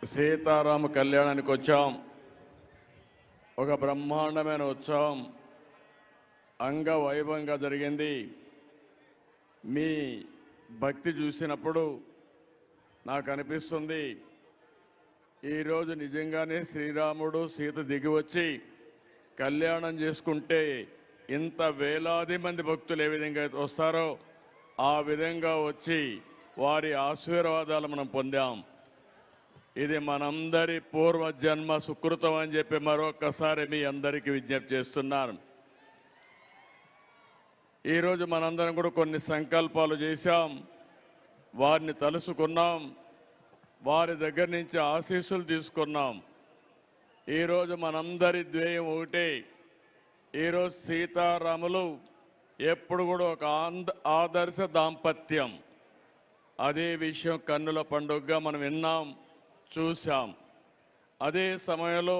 సీతారామ కళ్యాణానికి వచ్చాం. ఒక బ్రహ్మాండమైన ఉత్సవం అంగవైభవంగా జరిగింది. మీ భక్తి చూసినప్పుడు నాకు అనిపిస్తుంది, ఈరోజు నిజంగానే శ్రీరాముడు సీత దిగి వచ్చి కళ్యాణం చేసుకుంటే ఇంత వేలాది మంది భక్తులు ఏ విధంగా వస్తారో ఆ విధంగా వచ్చి వారి ఆశీర్వాదాలు మనం పొందాం. ఇది మనందరి పూర్వజన్మ సుకృతం అని చెప్పి మరొకసారి మీ అందరికీ విజ్ఞప్తి చేస్తున్నాను. ఈరోజు మనందరం కూడా కొన్ని సంకల్పాలు చేశాం, వారిని తలుసుకున్నాం, వారి దగ్గర నుంచి ఆశీస్సులు తీసుకున్నాం. ఈరోజు మనందరి ధ్యేయం ఒకటే. ఈరోజు సీతారాములు ఎప్పుడు కూడా ఒక ఆదర్శ దాంపత్యం. అదే విషయం కన్నుల పండుగగా మనం విన్నాం, చూశాం. అదే సమయంలో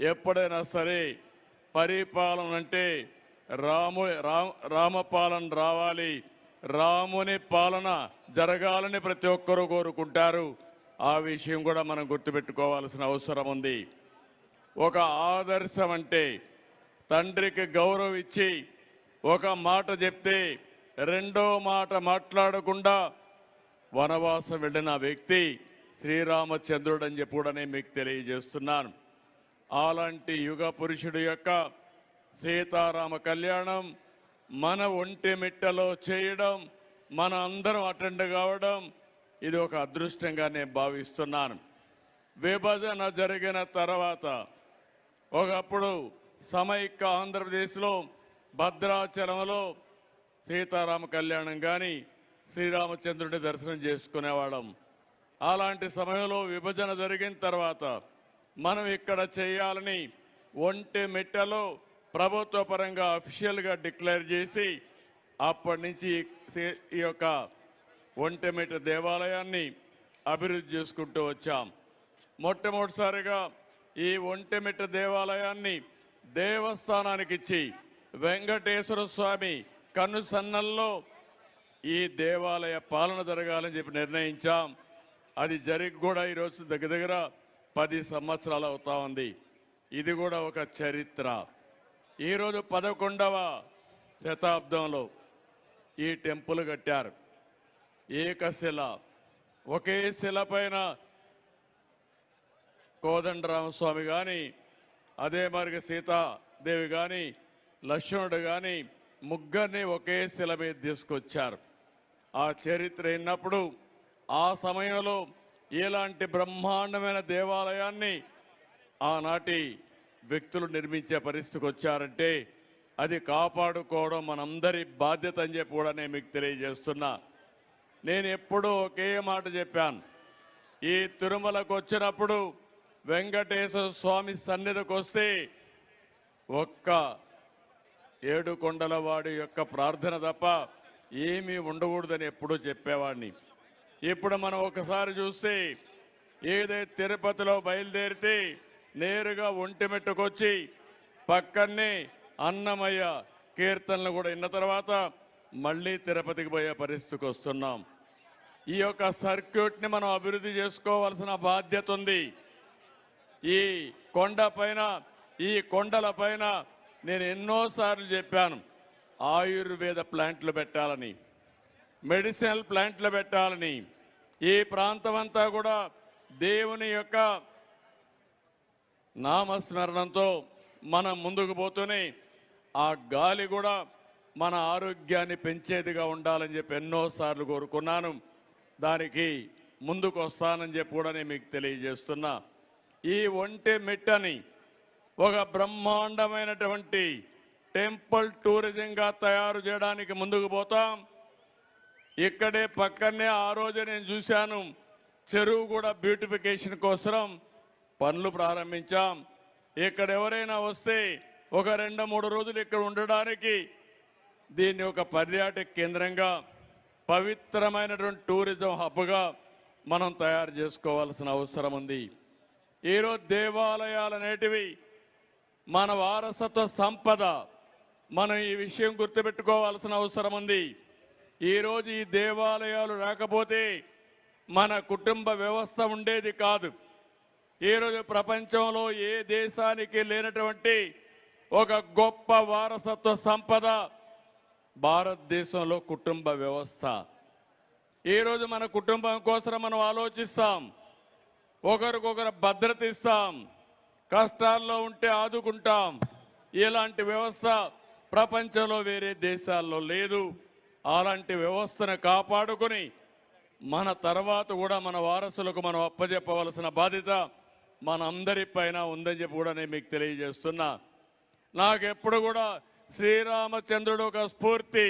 ఎప్పుడైనా సరే పరిపాలన అంటే రామపాలన రావాలి, రాముని పాలన జరగాలని ప్రతి ఒక్కరూ కోరుకుంటారు. ఆ విషయం కూడా మనం గుర్తుపెట్టుకోవాల్సిన అవసరం ఉంది. ఒక ఆదర్శం అంటే తండ్రికి గౌరవం ఇచ్చి ఒక మాట చెప్తే రెండో మాట మాట్లాడకుండా వనవాసం వెళ్ళిన వ్యక్తి శ్రీరామచంద్రుడు అని చెప్పి కూడా నేను మీకు తెలియజేస్తున్నాను. అలాంటి యుగ పురుషుడు యొక్క సీతారామ కళ్యాణం మన ఒంటిమిట్టలో చేయడం, మన అందరం అటెండ్ కావడం, ఇది ఒక అదృష్టంగా నేను భావిస్తున్నాను. విభజన జరిగిన తర్వాత ఒకప్పుడు సమైక్య ఆంధ్రప్రదేశ్లో భద్రాచలంలో సీతారామ కళ్యాణం కానీ శ్రీరామచంద్రుడి దర్శనం చేసుకునేవాళ్ళం. అలాంటి సమయంలో విభజన జరిగిన తర్వాత మనం ఇక్కడ చేయాలని ఒంటిమిట్టలో ప్రభుత్వ పరంగా అఫీషియల్గా డిక్లేర్ చేసి అప్పటి నుంచి ఈ యొక్క ఒంటిమిట్ట దేవాలయాన్ని అభివృద్ధి చేసుకుంటూ వచ్చాం. మొట్టమొదటిసారిగా ఈ ఒంటిమిట్ట దేవాలయాన్ని దేవస్థానానికి ఇచ్చి వెంకటేశ్వర స్వామి కన్నుసన్నల్లో ఈ దేవాలయ పాలన జరగాలని చెప్పి నిర్ణయించాం. అది జరిగి కూడా ఈరోజు దగ్గర 10 సంవత్సరాలు అవుతా ఉంది. ఇది కూడా ఒక చరిత్ర. ఈరోజు 11వ శతాబ్దంలో ఈ టెంపుల్ కట్టారు. ఏకశిల, ఒకే శిల పైన కోదండరామస్వామి కానీ, అదే మరి సీతాదేవి కానీ, లక్ష్మణుడు కానీ ముగ్గురిని ఒకే శిల మీద తీసుకొచ్చారు. ఆ చరిత్ర అయినప్పుడు ఆ సమయంలో ఇలాంటి బ్రహ్మాండమైన దేవాలయాన్ని ఆనాటి వ్యక్తులు నిర్మించే పరిస్థితికి వచ్చారంటే అది కాపాడుకోవడం మనందరి బాధ్యత అని చెప్పి కూడా నేను మీకు తెలియజేస్తున్నా. నేను ఎప్పుడూ ఒకే మాట చెప్పాను, ఈ తిరుమలకు వచ్చినప్పుడు వెంకటేశ్వర స్వామి సన్నిధికి వస్తే ఒక్క ఏడుకొండల వాడి యొక్క ప్రార్థన తప్ప ఏమీ ఉండకూడదని ఎప్పుడూ చెప్పేవాడిని. ఇప్పుడు మనం ఒకసారి చూస్తే ఏదైతే తిరుపతిలో బయలుదేరితే నేరుగా ఒంటిమిట్టకొచ్చి పక్కనే అన్నమయ్య కీర్తనలు కూడా విన్న తర్వాత మళ్ళీ తిరుపతికి పోయే పరిస్థితికి వస్తున్నాం. ఈ యొక్క సర్క్యూట్ని మనం అభివృద్ధి చేసుకోవాల్సిన బాధ్యత ఉంది. ఈ కొండపైన, ఈ కొండల పైన నేను ఎన్నోసార్లు చెప్పాను, ఆయుర్వేద ప్లాంట్లు పెట్టాలని, మెడిసినల్ ప్లాంట్లు పెట్టాలని. ఈ ప్రాంతం అంతా కూడా దేవుని యొక్క నామస్మరణంతో మనం ముందుకు పోతూనే ఆ గాలి కూడా మన ఆరోగ్యాన్ని పెంచేదిగా ఉండాలని చెప్పి ఎన్నోసార్లు కోరుకున్నాను. దానికి ముందుకు వస్తానని చెప్పి కూడా నేను మీకు తెలియజేస్తున్నా. ఈ ఒంటిమిట్టని ఒక బ్రహ్మాండమైనటువంటి టెంపుల్ టూరిజంగా తయారు చేయడానికి ముందుకు పోతాం. ఇక్కడే పక్కనే ఆ రోజు నేను చూశాను, చెరువు కూడా బ్యూటిఫికేషన్ కోసం పనులు ప్రారంభించాం. ఇక్కడ ఎవరైనా వస్తే ఒక 2-3 రోజులు ఇక్కడ ఉండడానికి దీన్ని ఒక పర్యాటక కేంద్రంగా, పవిత్రమైనటువంటి టూరిజం హబ్గా మనం తయారు చేసుకోవాల్సిన అవసరం ఉంది. ఈరోజు దేవాలయాలు అనేటివి మన వారసత్వ సంపద. మనం ఈ విషయం గుర్తుపెట్టుకోవాల్సిన అవసరం ఉంది. ఈరోజు ఈ దేవాలయాలు రాకపోతే మన కుటుంబ వ్యవస్థ ఉండేది కాదు. ఈరోజు ప్రపంచంలో ఏ దేశానికి లేనటువంటి ఒక గొప్ప వారసత్వ సంపద భారతదేశంలో కుటుంబ వ్యవస్థ. ఈరోజు మన కుటుంబం కోసం మనం ఆలోచిస్తాం, ఒకరికొకరు భద్రత ఇస్తాం, కష్టాల్లో ఉంటే ఆదుకుంటాం. ఇలాంటి వ్యవస్థ ప్రపంచంలో వేరే దేశాల్లో లేదు. అలాంటి వ్యవస్థను కాపాడుకొని మన తర్వాత కూడా మన వారసులకు మనం అప్పజెప్పవలసిన బాధ్యత మన అందరిపైన ఉందని చెప్పి కూడా నేను మీకు తెలియజేస్తున్నా. నాకెప్పుడు కూడా శ్రీరామచంద్రుడు ఒక స్ఫూర్తి,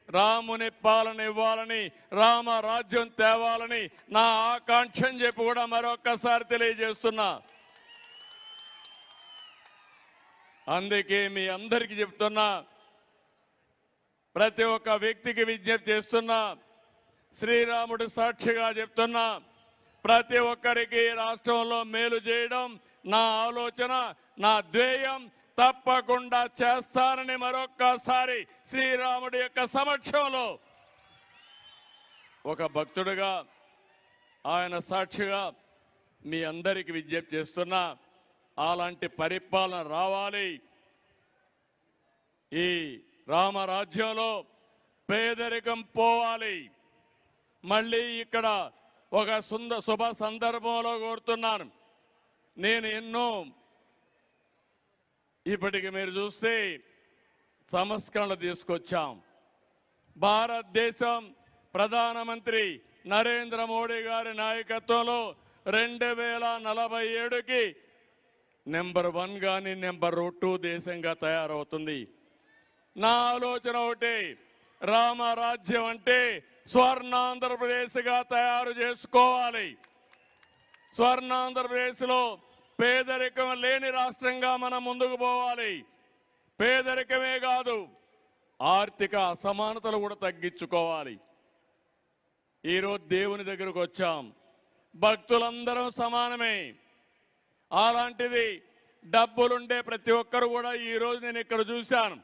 రాముని పాలన ఇవ్వాలని, రామ రాజ్యం తేవాలని నా ఆకాంక్ష అని చెప్పి కూడా మరొక్కసారి తెలియజేస్తున్నా. అందుకే మీ అందరికీ చెప్తున్నా, ప్రతి ఒక్క వ్యక్తికి విజ్ఞప్తి చేస్తున్నా, శ్రీరాముడు సాక్షిగా చెప్తున్నా, ప్రతి ఒక్కరికి రాష్ట్రంలో మేలు చేయడం నా ఆలోచన, నా ధ్యేయం. తప్పకుండా చేస్తానని మరొక్కసారి శ్రీరాముడి యొక్క సమక్షంలో ఒక భక్తుడిగా, ఆయన సాక్షిగా మీ అందరికీ విజ్ఞప్తి చేస్తున్నా. అలాంటి పరిపాలన రావాలి. ఈ రామరాజ్యంలో పేదరికం పోవాలి. మళ్ళీ ఇక్కడ ఒక శుభ సందర్భంలో కోరుతున్నాను. నేను ఎన్నో ఇప్పటికి మీరు చూస్తే సంస్కరణలు తీసుకొచ్చాం. భారతదేశం ప్రధానమంత్రి నరేంద్ర మోడీ గారి నాయకత్వంలో 2047కి నెంబర్ 1 కానీ నెంబర్ 2 దేశంగా తయారవుతుంది. నా ఆలోచన ఒకటి, రామరాజ్యం అంటే స్వర్ణాంధ్రప్రదేశ్గా తయారు చేసుకోవాలి. స్వర్ణాంధ్రప్రదేశ్లో పేదరికం లేని రాష్ట్రంగా మనం ముందుకు పోవాలి. పేదరికమే కాదు, ఆర్థిక అసమానతలు కూడా తగ్గించుకోవాలి. ఈరోజు దేవుని దగ్గరకు వచ్చాం, భక్తులందరం సమానమే. అలాంటిది డబ్బులుండే ప్రతి ఒక్కరు కూడా ఈరోజు నేను ఇక్కడ చూశాను.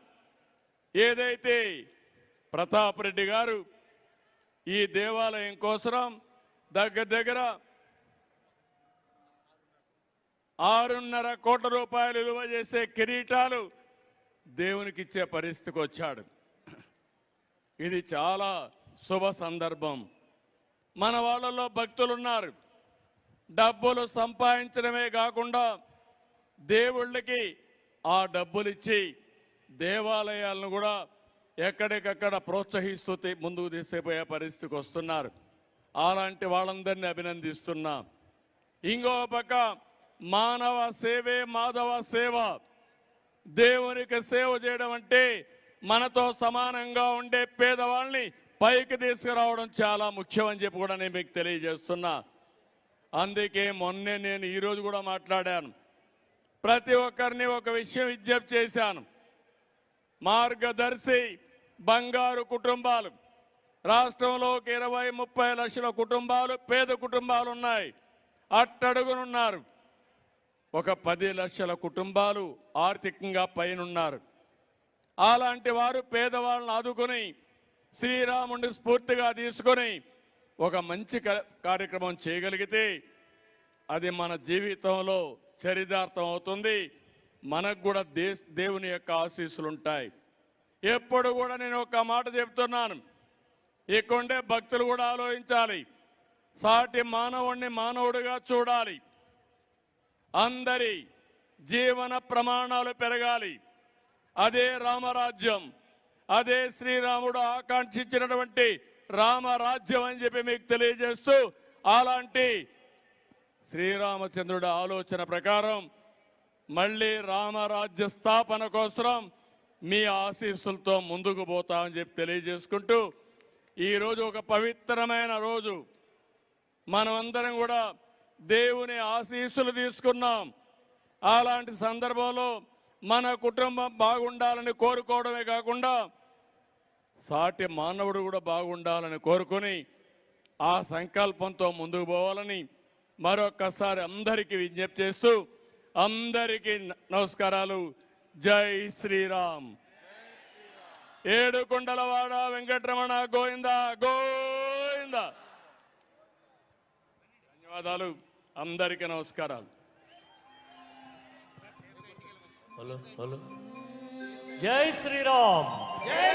ఏదైతే ప్రతాప్ రెడ్డి గారు ఈ దేవాలయం కోసం దగ్గర 6.5 కోట్ల రూపాయలు విలువ చేసే కిరీటాలు దేవునికి ఇచ్చే పరిస్థితికి వచ్చాడు. ఇది చాలా శుభ సందర్భం. మన వాళ్ళలో భక్తులున్నారు. డబ్బులు సంపాదించడమే కాకుండా దేవుళ్ళకి ఆ డబ్బులు ఇచ్చి దేవాలయాలను కూడా ఎక్కడికక్కడ ప్రోత్సహిస్తూ ముందుకు తీసుకుపోయే పరిస్థితికి వస్తున్నారు. అలాంటి వాళ్ళందరినీ అభినందిస్తున్నా. ఇంకో పక్క మానవ సేవే మాధవ సేవ. దేవునికి సేవ చేయడం అంటే మనతో సమానంగా ఉండే పేదవాళ్ళని పైకి తీసుకురావడం చాలా ముఖ్యం అని చెప్పి కూడా నేను మీకు తెలియజేస్తున్నా. అందుకే మొన్నే నేను ఈరోజు కూడా మాట్లాడాను. ప్రతి ఒక్కరిని ఒక విషయం విజ్ఞప్తి చేశాను. మార్గదర్శి బంగారు కుటుంబాలు రాష్ట్రంలో 20-30 లక్షల కుటుంబాలు పేద కుటుంబాలు ఉన్నాయి, అట్టడుగునున్నారు. ఒక 10 లక్షల కుటుంబాలు ఆర్థికంగా పైనున్నారు. అలాంటి వారు పేదవాళ్ళని ఆదుకొని శ్రీరాముడిని స్ఫూర్తిగా తీసుకొని ఒక మంచి కార్యక్రమం చేయగలిగితే అది మన జీవితంలో చరితార్థం అవుతుంది. మనకు కూడా దేవుని యొక్క ఆశీస్సులు ఉంటాయి. ఎప్పుడు కూడా నేను ఒక మాట చెప్తున్నాను, ఇక్కడే భక్తులు కూడా ఆలోచించాలి. సాటి మానవుడిని మానవుడిగా చూడాలి. అందరి జీవన ప్రమాణాలు పెరగాలి. అదే రామరాజ్యం, అదే శ్రీరాముడు ఆకాంక్షించినటువంటి రామరాజ్యం అని చెప్పి మీకు తెలియజేస్తూ, అలాంటి శ్రీరామచంద్రుడి ఆలోచన ప్రకారం మళ్ళీ రామరాజ్య స్థాపన కోసం మీ ఆశీస్సులతో ముందుకు పోతామని చెప్పి తెలియజేసుకుంటూ, ఈరోజు ఒక పవిత్రమైన రోజు. మనమందరం కూడా దేవుని ఆశీస్సులు తీసుకున్నాం. అలాంటి సందర్భంలో మన కుటుంబం బాగుండాలని కోరుకోవడమే కాకుండా సాటి మానవుడు కూడా బాగుండాలని కోరుకొని ఆ సంకల్పంతో ముందుకు పోవాలని మరొక్కసారి అందరికీ విజ్ఞప్తి చేస్తూ, అందరికీ నమస్కారాలు. జై శ్రీరామ్. ఏడుకొండలవాడ వెంకటరమణ గోవింద గోవింద. ధన్యవాదాలు. అందరికీ నమస్కారాలు. హలో హలో జై శ్రీరామ్. జై